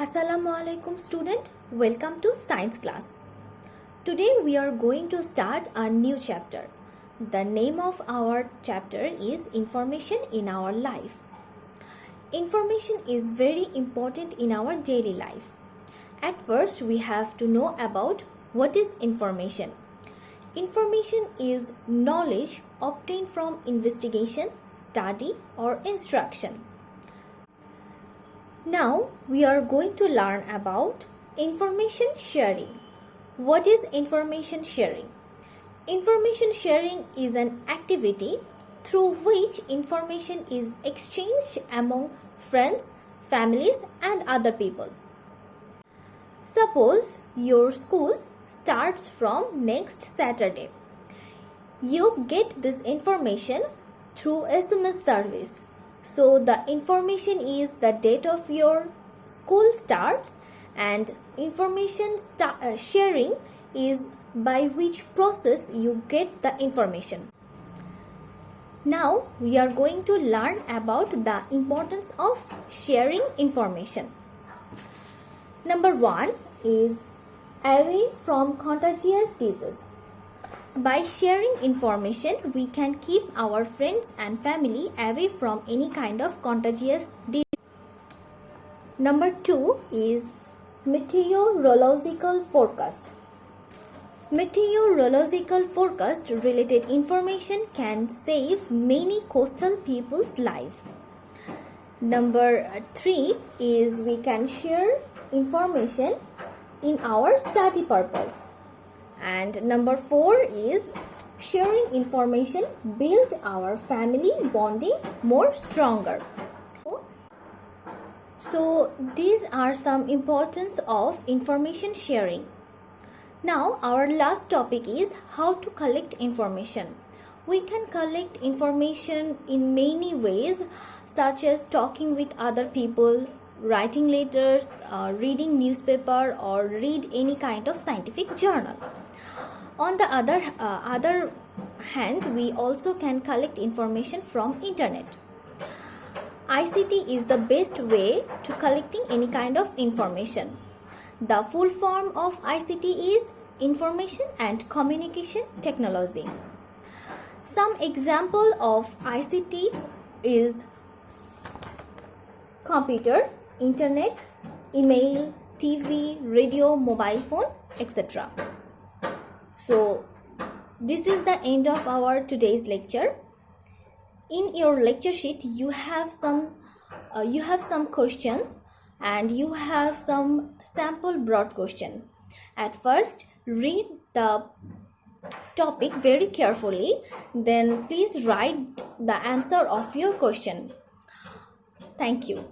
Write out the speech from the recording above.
Assalamualaikum student, welcome to science class. Today we are going to start a new chapter. The name of our chapter is Information in Our Life. Information is very important in our daily life. At first we have to know about what is information. Information is knowledge obtained from investigation, study or instruction. Now we are going to learn about information sharing. What is information sharing? Information sharing is an activity through which information is exchanged among friends, families and other people. Suppose your school starts from next Saturday. You get this information through SMS service. So the information is the date of your school starts, and information sharing is by which process you get the information. Now we are going to learn about the importance of sharing information. Number 1 is away from contagious disease. By sharing information, we can keep our friends and family away from any kind of contagious disease. Number 2 is meteorological forecast. Meteorological forecast related information can save many coastal people's lives. Number 3 is we can share information in our study purpose. And number 4 is sharing information build our family bonding more stronger. So these are some importance of information sharing. Now our last topic is how to collect information. We can collect information in many ways, such as talking with other people, writing letters, reading newspaper or read any kind of scientific journal. On the other hand, we also can collect information from internet. ICT is the best way to collecting any kind of information. The full form of ICT is Information and Communication Technology. Some example of ICT is computer, internet, email, TV, radio, mobile phone, etc. So this is the end of our today's lecture. In your lecture sheet you have some questions and you have some sample broad question. At first read the topic very carefully, then please write the answer of your question. Thank you.